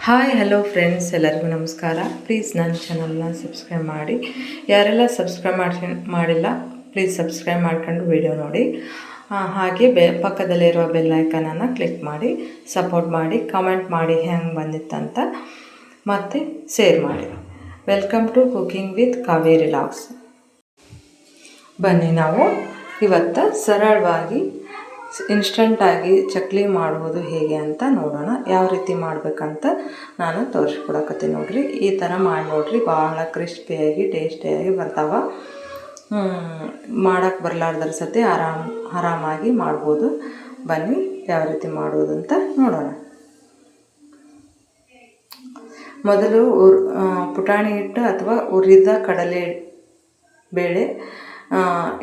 Hi hello friends, ಎಲ್ಲರಿಗೂ ನಮಸ್ಕಾರ. Please ನನ್ನ ಚಾನಲ್ನ ಸಬ್ಸ್ಕ್ರೈಬ್ ಮಾಡಿ. ಯಾರೆಲ್ಲ ಸಬ್ಸ್ಕ್ರೈಬ್ ಮಾಡಿಲ್ಲ ಪ್ಲೀಸ್ ಸಬ್ಸ್ಕ್ರೈಬ್ ಮಾಡ್ಕೊಂಡು ವಿಡಿಯೋ ನೋಡಿ. ಹಾಗೆ ಪಕ್ಕದಲ್ಲಿರುವ ಬೆಲ್ ಐಕನನ್ನು ಕ್ಲಿಕ್ ಮಾಡಿ ಸಪೋರ್ಟ್ ಮಾಡಿ, ಕಮೆಂಟ್ ಮಾಡಿ ಹೆಂಗೆ ಬಂದಿತ್ತಂತ, ಮತ್ತು ಶೇರ್ ಮಾಡಿ. Welcome to cooking with Kaveri vlogs. ಬನ್ನಿ ನಾವು ಇವತ್ತು ಸರಳವಾಗಿ ಇನ್ಸ್ಟಂಟಾಗಿ ಚಕ್ಲಿ ಮಾಡುವುದು ಹೇಗೆ ಅಂತ ನೋಡೋಣ. ಯಾವ ರೀತಿ ಮಾಡಬೇಕಂತ ನಾನು ತೋರಿಸ್ಕೊಡಕತ್ತೀನಿ ನೋಡಿರಿ. ಈ ಥರ ಮಾಡಿ ನೋಡಿರಿ, ಭಾಳ ಕ್ರಿಸ್ಪಿಯಾಗಿ ಟೇಸ್ಟಿಯಾಗಿ ಬರ್ತಾವೆ. ಮಾಡೋಕ್ಕೆ ಬರಲಾರ್ದ್ರ ಸತಿ ಆರಾಮಾಗಿ ಮಾಡ್ಬೋದು. ಬನ್ನಿ ಯಾವ ರೀತಿ ಮಾಡೋದು ಅಂತ ನೋಡೋಣ. ಮೊದಲು ಪುಟಾಣಿ ಹಿಟ್ಟು ಅಥವಾ ಹುರಿದ ಕಡಲೆ ಬೇಳೆ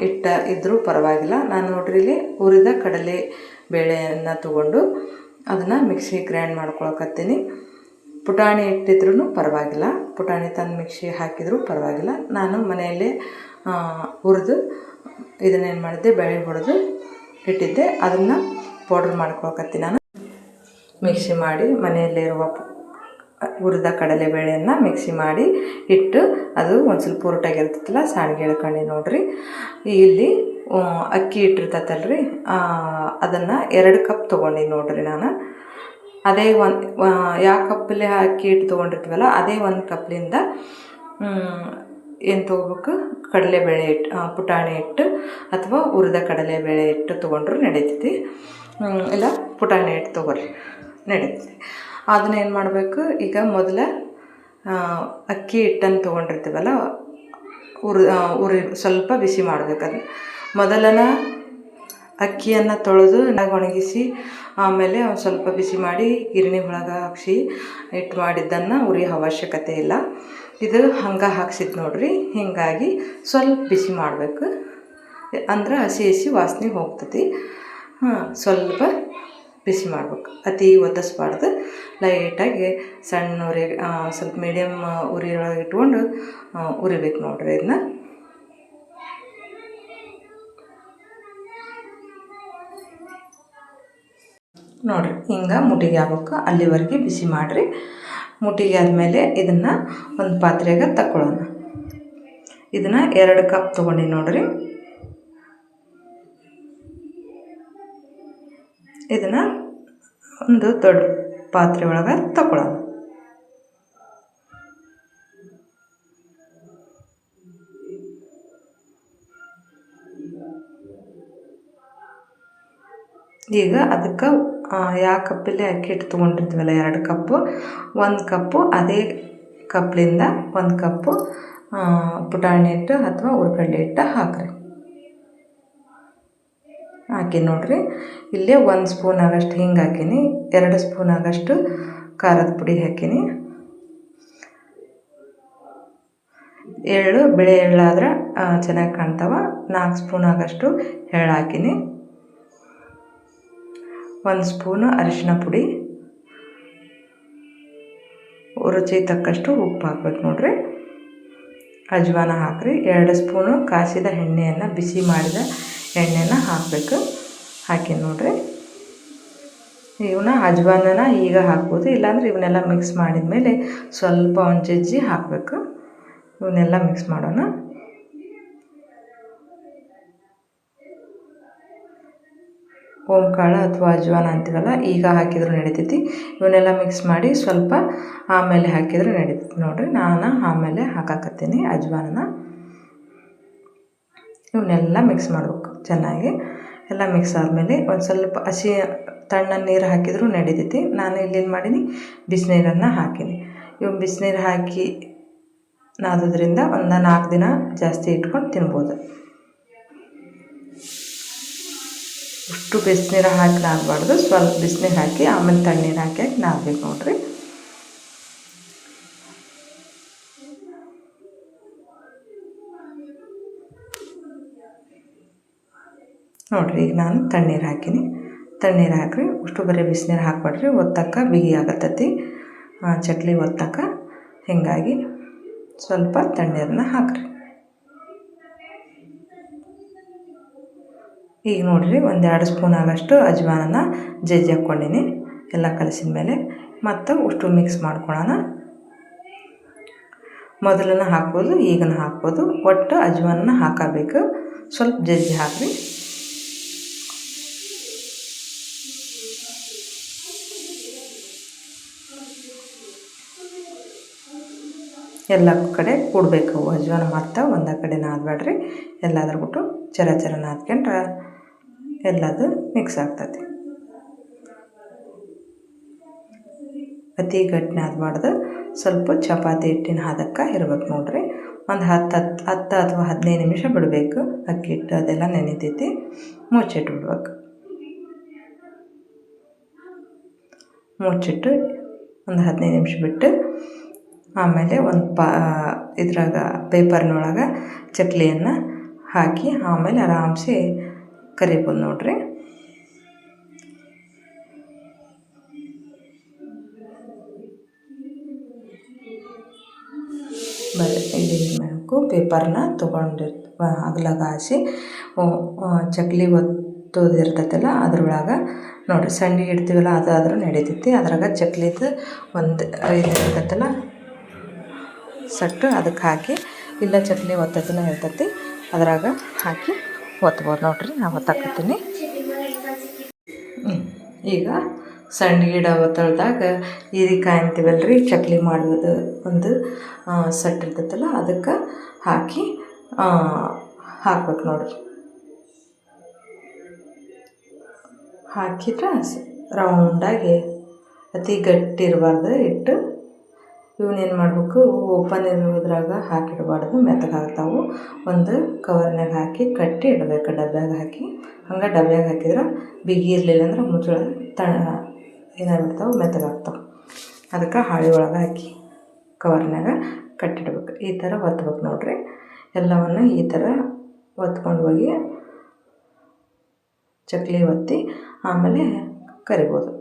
ಹಿಟ್ಟ ಇದ್ದರೂ ಪರವಾಗಿಲ್ಲ. ನಾನು ನೋಡ್ರಿ ಇಲ್ಲಿ ಹುರಿದ ಕಡಲೆ ಬೇಳೆಯನ್ನು ತಗೊಂಡು ಅದನ್ನು ಮಿಕ್ಸಿ ಗ್ರೈಂಡ್ ಮಾಡ್ಕೊಳಕತ್ತೀನಿ. ಪುಟಾಣಿ ಹಿಟ್ಟಿದ್ರೂ ಪರವಾಗಿಲ್ಲ, ಪುಟಾಣಿ ತಂದು ಮಿಕ್ಸಿ ಹಾಕಿದರೂ ಪರವಾಗಿಲ್ಲ. ನಾನು ಮನೆಯಲ್ಲೇ ಹುರಿದು ಇದನ್ನೇನು ಮಾಡಿದ್ದೆ, ಬೇಳೆ ಹೊಡೆದು ಇಟ್ಟಿದ್ದೆ, ಅದನ್ನು ಪೌಡ್ರ್ ಮಾಡ್ಕೊಳಕತ್ತೀನಿ. ನಾನು ಮಿಕ್ಸಿ ಮಾಡಿ ಮನೆಯಲ್ಲಿರುವ ಹುರಿದ ಕಡಲೆಬೇಳೆಯನ್ನು ಮಿಕ್ಸಿ ಮಾಡಿ ಇಟ್ಟು, ಅದು ಒಂದು ಸ್ವಲ್ಪ ಉರುಟಾಗಿರ್ತೈತಲ್ಲ, ಸಾಣಿಗೆ ಎಳ್ಕೊಂಡು ನೋಡ್ರಿ. ಇಲ್ಲಿ ಅಕ್ಕಿ ಇಟ್ಟಿರ್ತೈತಲ್ರಿ, ಅದನ್ನು 2 ಕಪ್ ತೊಗೊಂಡು ನೋಡ್ರಿ. ನಾನು ಅದೇ ಯಾವ ಕಪ್ಪಲ್ಲಿ ಅಕ್ಕಿ ಹಿಟ್ಟು ತೊಗೊಂಡಿರ್ತೀವಲ್ಲ ಅದೇ 1 ಕಪ್ಲಿಂದ ಏನು ತೊಗೋಬೇಕು, ಕಡಲೆಬೇಳೆ ಹಿಟ್ಟು, ಪುಟಾಣಿ ಹಿಟ್ಟು ಅಥವಾ ಹುರಿದ ಕಡಲೆಬೇಳೆ ಹಿಟ್ಟು ತೊಗೊಂಡ್ರು ನಡೀತೈತಿ. ಇಲ್ಲ ಪುಟಾಣಿ ಹಿಟ್ಟು ತೊಗೊಳ್ರಿ, ನಡೀತೈತಿ. ಅದನ್ನ ಏನು ಮಾಡಬೇಕು, ಈಗ ಮೊದಲ ಅಕ್ಕಿ ಹಿಟ್ಟನ್ನು ತೊಗೊಂಡಿರ್ತೀವಲ್ಲ, ಉರಿ ಸ್ವಲ್ಪ ಬಿಸಿ ಮಾಡಬೇಕು. ಅದು ಮೊದಲನ ಅಕ್ಕಿಯನ್ನು ತೊಳೆದು ಒಣಗಿಸಿ ಆಮೇಲೆ ಒಂದು ಸ್ವಲ್ಪ ಬಿಸಿ ಮಾಡಿ ಗಿರಣಿ ಒಳಗೆ ಹಾಕ್ಸಿ ಹಿಟ್ಟು ಮಾಡಿದ್ದನ್ನು ಉರಿಯೋ ಅವಶ್ಯಕತೆ ಇಲ್ಲ. ಇದು ಹಂಗೆ ಹಾಕ್ಸಿದ್ದು ನೋಡ್ರಿ. ಹೀಗಾಗಿ ಸ್ವಲ್ಪ ಬಿಸಿ ಮಾಡಬೇಕು, ಅಂದ್ರೆ ಹಸಿ ವಾಸನೆ ಹೋಗ್ತೈತಿ. ಸ್ವಲ್ಪ ಬಿಸಿ ಮಾಡ್ಬೇಕು, ಅತಿ ಒತ್ತಿಸ್ಬಾರ್ದು. ಲೈಟಾಗಿ ಸಣ್ಣ ಉರಿ, ಸ್ವಲ್ಪ ಮೀಡಿಯಮ್ ಉರಿಯೊಳಗೆ ಇಟ್ಕೊಂಡು ಉರಿಬೇಕು ನೋಡ್ರಿ. ಇದನ್ನ ನೋಡಿರಿ, ಹಿಂಗೆ ಮುಟ್ಟಿಗೆ ಆಗ್ಬೇಕು, ಅಲ್ಲಿವರೆಗೆ ಬಿಸಿ ಮಾಡಿರಿ. ಮುಟ್ಟಿಗೆ ಆದಮೇಲೆ ಇದನ್ನು ಒಂದು ಪಾತ್ರೆಗೆ ತಗೊಳ್ಳೋಣ. ಇದನ್ನು 2 ಕಪ್ ತೊಗೊಂಡು ನೋಡ್ರಿ. ಇದನ್ನು ಒಂದು ದೊಡ್ಡ ಪಾತ್ರೆ ಒಳಗೆ ತಗೊಳ್ಳೋಣ. ಈಗ ಅದಕ್ಕೆ ಯಾವ ಕಪ್ಪಲ್ಲಿ ಅಕ್ಕಿ ಹಿಟ್ಟು ತೊಗೊಂಡಿರ್ತೀವಲ್ಲ 2 ಕಪ್ಪು, 1 ಕಪ್ಪು ಅದೇ ಕಪ್ಲಿಂದ 1 ಕಪ್ಪು ಪುಟಾಣಿ ಹಿಟ್ಟು ಅಥವಾ ಹುರ್ಗಡ್ಲೆ ಹಿಟ್ಟು ಹಾಕ್ರಿ. ಹಾಕಿ ನೋಡ್ರಿ. ಇಲ್ಲೇ 1 ಸ್ಪೂನ್ ಆಗಷ್ಟು ಹಿಂಗೆ ಹಾಕೀನಿ, 2 ಸ್ಪೂನ್ ಆಗಷ್ಟು ಖಾರದ ಪುಡಿ ಹಾಕೀನಿ. ಬಿಳಿ ಎಳ್ಳಾದ್ರೆ ಚೆನ್ನಾಗಿ ಕಾಣ್ತಾವೆ. 4 ಸ್ಪೂನ್ ಆಗಷ್ಟು ಎಳ್ಳು ಹಾಕೀನಿ. 1 ಸ್ಪೂನು ಅರಿಶಿನ ಪುಡಿ, ರುಚಿ ತಕ್ಕಷ್ಟು ಉಪ್ಪು ಹಾಕ್ಬೇಕು ನೋಡ್ರಿ. ಅಜ್ವಾನ ಹಾಕ್ರಿ. 2 ಸ್ಪೂನು ಕಾಸಿದ ಎಣ್ಣೆಯನ್ನು, ಬಿಸಿ ಮಾಡಿದ ಎಣ್ಣೆನ ಹಾಕಬೇಕು. ಹಾಕಿ ನೋಡ್ರಿ. ಇವನ್ನ ಅಜ್ವಾನನ ಈಗ ಹಾಕ್ಬೋದು, ಇಲ್ಲಾಂದ್ರೆ ಇವನ್ನೆಲ್ಲ ಮಿಕ್ಸ್ ಮಾಡಿದ ಮೇಲೆ ಸ್ವಲ್ಪ ಒಂದು ಜಜ್ಜಿ ಹಾಕಬೇಕು. ಇವನ್ನೆಲ್ಲ ಮಿಕ್ಸ್ ಮಾಡೋಣ. ಓಂಕಾಳು ಅಥವಾ ಅಜ್ವಾನ ಅಂತೀವಲ್ಲ, ಈಗ ಹಾಕಿದ್ರು ನಡೀತೈತಿ. ಇವನ್ನೆಲ್ಲ ಮಿಕ್ಸ್ ಮಾಡಿ ಸ್ವಲ್ಪ ಆಮೇಲೆ ಹಾಕಿದ್ರು ನಡೀತೈತಿ ನೋಡ್ರಿ. ನಾನು ಆಮೇಲೆ ಹಾಕಾಕತ್ತೀನಿ ಅಜ್ವಾನನ. ಇವನ್ನೆಲ್ಲ ಮಿಕ್ಸ್ ಮಾಡಬೇಕು ಚೆನ್ನಾಗಿ. ಎಲ್ಲ ಮಿಕ್ಸ್ ಆದಮೇಲೆ ಒಂದು ಸ್ವಲ್ಪ ಹಸಿ ತಣ್ಣ ನೀರು ಹಾಕಿದರೂ ನಡೀತೈತಿ. ನಾನು ಇಲ್ಲೇನು ಮಾಡೀನಿ, ಬಿಸಿನೀರನ್ನು ಹಾಕೀನಿ. ಇವು ಬಿಸಿನೀರು ಹಾಕಿ ನಾದೋದ್ರಿಂದ ಒಂದು 4 ದಿನ ಜಾಸ್ತಿ ಇಟ್ಕೊಂಡು ತಿನ್ಬೋದು. ಅಷ್ಟು ಬಿಸಿನೀರು ಹಾಕಿ ನಾದಬಾರ್ದು, ಸ್ವಲ್ಪ ಬಿಸಿನೀರು ಹಾಕಿ ಆಮೇಲೆ ತಣ್ಣೀರು ಹಾಕಿ ನಾದಬೇಕು ನೋಡ್ರಿ. ನೋಡಿರಿ, ಈಗ ನಾನು ತಣ್ಣೀರು ಹಾಕೀನಿ. ತಣ್ಣೀರು ಹಾಕ್ರಿ. ಅಷ್ಟು ಬರೀ ಬಿಸಿನೀರು ಹಾಕ್ಬೇಡ್ರಿ, ಒತ್ತಕ್ಕ ಬಿಗಿ ಆಗತ್ತೈತಿ ಚಕ್ಲಿ ಒತ್ತಕ್ಕ. ಹೀಗಾಗಿ ಸ್ವಲ್ಪ ತಣ್ಣೀರನ್ನ ಹಾಕ್ರಿ. ಈಗ ನೋಡಿರಿ, 1-2 ಸ್ಪೂನ್ ಆಗಷ್ಟು ಅಜ್ವಾನನ ಜಜ್ಜಿ ಹಾಕ್ಕೊಂಡಿನಿ. ಎಲ್ಲ ಕಲಸಿದ ಮೇಲೆ ಮತ್ತು ಅಷ್ಟು ಮಿಕ್ಸ್ ಮಾಡ್ಕೊಳ್ಳೋಣ. ಮೊದಲನ ಹಾಕ್ಬೋದು, ಈಗನ ಹಾಕ್ಬೋದು. ಒಟ್ಟು ಅಜ್ವಾನ ಹಾಕಬೇಕು. ಸ್ವಲ್ಪ ಜಜ್ಜಿ ಹಾಕಿರಿ. ಎಲ್ಲ ಕಡೆ ಕೂಡಬೇಕು ಅಜ್ವಾನ. ಮತ್ತು ಒಂದೇ ಕಡೆ ನಾದಬೇಡ್ರಿ, ಎಲ್ಲಾದ್ರೂ ಬಿಟ್ಟು ಚರ ನಾದ್ಕೊಂಡ್ರೆ ಎಲ್ಲದು ಮಿಕ್ಸ್ ಆಗ್ತೈತಿ. ಅತಿ ಗಟ್ಟಿ ನಾದಬಾರ್ದು, ಸ್ವಲ್ಪ ಚಪಾತಿ ಹಿಟ್ಟಿನ ಹದಕ್ಕೆ ಇರ್ಬೇಕು ನೋಡ್ರಿ. ಒಂದು 10 ಅಥವಾ 15 ನಿಮಿಷ ಬಿಡಬೇಕು. ಅಕ್ಕಿ ಹಿಟ್ಟು ಅದೆಲ್ಲ ನೆನಿತೈತಿ. ಮುಚ್ಚಿಟ್ಟು ಬಿಡ್ಬೇಕು. ಮುಚ್ಚಿಟ್ಟು ಒಂದು 15 ನಿಮಿಷ ಬಿಟ್ಟು ಆಮೇಲೆ ಒಂದು ಇದ್ರಾಗ ಪೇಪರ್ನೊಳಗೆ ಚಕ್ಲಿಯನ್ನು ಹಾಕಿ ಆಮೇಲೆ ಆರಾಮ್ಸೆ ಕರಿಬೋದು ನೋಡ್ರಿ. ಇಲ್ಲಿ ಪೇಪರ್ನ ಅಗಲಾಗ ಹಾಸಿ ಚಕ್ಲಿ ಒತ್ತೋದಿರ್ತೈತಲ್ಲ ಅದ್ರೊಳಗೆ ನೋಡಿರಿ, ಸಂಡಿಗೆ ಇಡ್ತೀವಲ್ಲ ಅದಾದ್ರೂ ನಡೀತೈತಿ. ಅದ್ರಾಗ ಚಕ್ಲಿದು ಒಂದು ಇರ್ತೈತಲ್ಲ ಸಟ್ಟು ಅದಕ್ಕೆ ಹಾಕಿ, ಇಲ್ಲ ಚಕ್ಲಿ ಒತ್ತದನ್ನ ಇರ್ತೈತಿ ಅದ್ರಾಗ ಹಾಕಿ ಒತ್ಬೋದು ನೋಡ್ರಿ. ನಾನು ಒತ್ತಾಕತ್ತೀನಿ. ಈಗ ಸಂಡಿಗೆ ಇಡೋ ಒತ್ತಳದಾಗ ಹೀರಿಕಾಯಿ ಅಂತೀವಲ್ಲ ರೀ, ಚಕ್ಲಿ ಮಾಡೋದು ಒಂದು ಸಟ್ಟು ಇರ್ತೈತಲ್ಲ ಅದಕ್ಕೆ ಹಾಕಿ ಹಾಕ್ಬೇಕು ನೋಡ್ರಿ. ಹಾಕಿದ್ರೆ ರೌಂಡಾಗಿ ಅತಿ ಗಟ್ಟಿ ಇರಬಾರ್ದು ಹಿಟ್ಟು. ಇವನ್ನೇನು ಮಾಡಬೇಕು, ಓಪನ್ ಇರೋದ್ರಾಗ ಹಾಕಿಡಬಾರ್ದು, ಮೆತ್ತಗಾಗ್ತಾವೆ. ಒಂದು ಕವರ್ನಾಗ ಹಾಕಿ ಕಟ್ಟಿ ಇಡಬೇಕು, ಡಬ್ಬ್ಯಾಗ ಹಾಕಿ. ಹಂಗೆ ಡಬ್ಬ್ಯಾಗ ಹಾಕಿದ್ರೆ ಬಿಗಿ ಇರಲಿಲ್ಲ ಅಂದ್ರೆ ಮುಚ್ಚಳ ಏನಾಗ್ಬಿಡ್ತಾವೆ, ಮೆತ್ತಗಾಗ್ತಾವೆ. ಅದಕ್ಕೆ ಹಾಳೆ ಒಳಗೆ ಹಾಕಿ ಕವರ್ನಾಗ ಕಟ್ಟಿಡ್ಬೇಕು. ಈ ಥರ ಒತ್ಬೇಕು ನೋಡ್ರಿ. ಎಲ್ಲವನ್ನು ಈ ಥರ ಒತ್ಕೊಂಡು ಹೋಗಿ ಚಕ್ಲಿ ಒತ್ತಿ ಆಮೇಲೆ ಕರಿಬೋದು.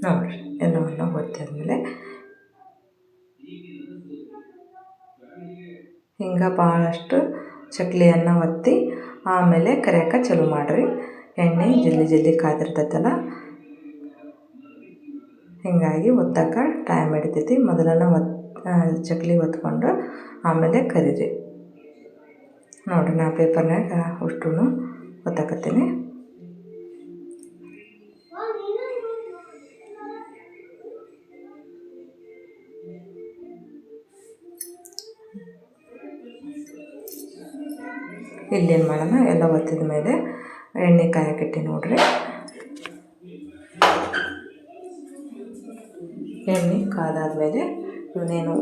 ನೋಡಿರಿ, ಎಲ್ಲವನ್ನು ಒತ್ತಿದ್ಮೇಲೆ ಹಿಂಗೆ ಭಾಳಷ್ಟು ಚಕ್ಲಿಯನ್ನು ಒತ್ತಿ ಆಮೇಲೆ ಕರಿಯೋಕೆ ಚಾಲು ಮಾಡಿರಿ. ಎಣ್ಣೆ ಜಲ್ದಿ ಕಾದಿರ್ತೈತಲ್ಲ, ಹೀಗಾಗಿ ಒತ್ತಕ್ಕೆ ಟೈಮ್ ಹಿಡಿತೈತಿ. ಮೊದಲನ ಚಕ್ಲಿ ಒತ್ಕೊಂಡು ಆಮೇಲೆ ಕರೀರಿ. ನೋಡಿರಿ, ನಾ ಪೇಪರ್ನಾಗ ಅಷ್ಟು ಒತ್ತಾಕತ್ತೀನಿ. ಇಲ್ಲೇನು ಮಾಡೋಣ, ಎಲ್ಲ ಒತ್ತಿದ ಮೇಲೆ ಎಣ್ಣೆ ಕಾಯಕ್ಕಿಟ್ಟು ನೋಡ್ರಿ. ಎಣ್ಣೆ ಕಾದಾದ್ಮೇಲೆ ಇವನ್ನೇನು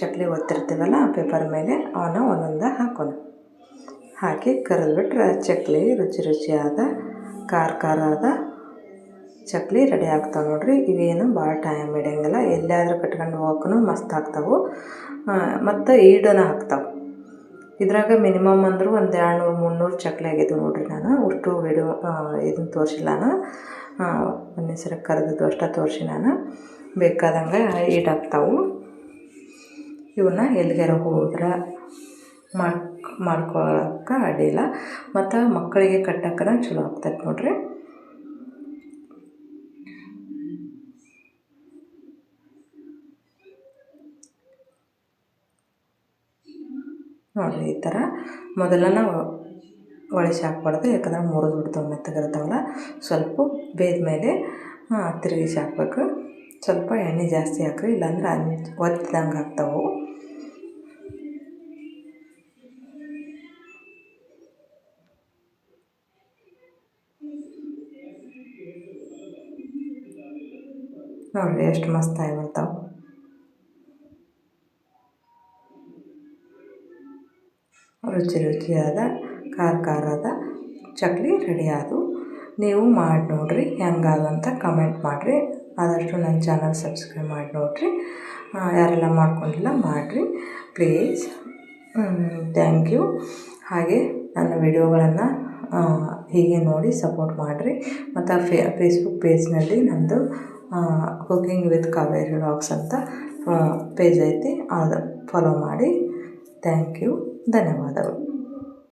ಚಕ್ಲಿ ಒತ್ತಿರ್ತೀವಲ್ಲ ಪೇಪರ್ ಮೇಲೆ ಅವನ್ನ ಒಂದೊಂದು ಹಾಕೋಣ. ಹಾಕಿ ಕರೆದ್ಬಿಟ್ರೆ ಚಕ್ಲಿ ರುಚಿಯಾದ ಖಾರ ಆದ ಚಕ್ಲಿ ರೆಡಿ ಆಗ್ತಾವೆ ನೋಡ್ರಿ. ಇವೇನು ಭಾಳ ಟೈಮ್ ಹಿಡಿಯಂಗಿಲ್ಲ. ಎಲ್ಲಾದರೂ ಕಟ್ಕೊಂಡು ಹೋಗೋಕ್ಕೂ ಮಸ್ತ್ ಆಗ್ತಾವೆ. ಮತ್ತು ಈಡನ ಆಗ್ತಾವೆ. ಇದ್ರಾಗ ಮಿನಿಮಮ್ ಅಂದರೂ ಒಂದು 200-300 ಚಕ್ಲಿ ಆಗಿದ್ದವು ನೋಡ್ರಿ. ನಾನು ಅಷ್ಟು ವಿಡಿಯೋ ಇದನ್ನು ತೋರಿಸಿಲ್ಲ. ನಾನು ಒಂದೇ ಸರಿ ಕರೆದಿದ್ದು ಅಷ್ಟೇ ತೋರಿಸಿ. ನಾನು ಬೇಕಾದಂಗೆ ಈಡಾಗ್ತಾವೆ. ಇವನ್ನ ಎಲ್ಲಿಗಾರ ಹೋದ್ರೆ ಮಾಡ್ಕೊಳಕ್ಕೆ ಅಡ್ಡಿಲ್ಲ. ಮತ್ತು ಮಕ್ಕಳಿಗೆ ಕಟ್ಟಕ್ಕನ ಚಲೋ ಆಗ್ತೈತೆ ನೋಡ್ರಿ. ನೋಡಿರಿ, ಈ ಥರ ಮೊದಲನ ಒಳಸಿ ಹಾಕ್ಬಾರ್ದು, ಯಾಕಂದ್ರೆ ಮುರಿದು ಬಿಡ್ತಾವೆ, ಮೆತ್ತಗಿರ್ತಾವಲ್ಲ. ಸ್ವಲ್ಪ ಬೇಯ್ದ ಮೇಲೆ ತಿರುಗಿಸಿ ಹಾಕ್ಬೇಕು. ಸ್ವಲ್ಪ ಎಣ್ಣೆ ಜಾಸ್ತಿ ಹಾಕ್ರಿ, ಇಲ್ಲಾಂದ್ರೆ ಒತ್ತಿದಂಗೆ ಆಗ್ತಾವೆ. ನೋಡಿರಿ ಎಷ್ಟು ಮಸ್ತ್ ಆಗಿಬಿಡ್ತಾವೆ. ರುಚಿಯಾದ ಖಾರದ ಚಕ್ಲಿ ರೆಡಿ ಆದವು. ನೀವು ಮಾಡಿ ನೋಡಿರಿ, ಹೆಂಗಾದಂತ ಕಮೆಂಟ್ ಮಾಡಿರಿ. ಆದಷ್ಟು ನನ್ನ ಚಾನಲ್ ಸಬ್ಸ್ಕ್ರೈಬ್ ಮಾಡಿ ನೋಡಿರಿ. ಯಾರೆಲ್ಲ ಮಾಡ್ಕೊಂಡಿಲ್ಲ ಮಾಡಿರಿ ಪ್ಲೀಸ್. Thank you. ಹಾಗೆ ನನ್ನ ವಿಡಿಯೋಗಳನ್ನು ಹೀಗೆ ನೋಡಿ ಸಪೋರ್ಟ್ ಮಾಡಿರಿ. ಮತ್ತು ಫೇಸ್ಬುಕ್ ಪೇಜ್ನಲ್ಲಿ ನನ್ನದು ಕುಕಿಂಗ್ ವಿತ್ ಕಾವೇರಿ ವ್ಲಾಗ್ಸ್ ಅಂತ ಪೇಜ್ ಐತಿ, ಅದು ಫಾಲೋ ಮಾಡಿ. Thank you. ಧನ್ಯವಾದಗಳು.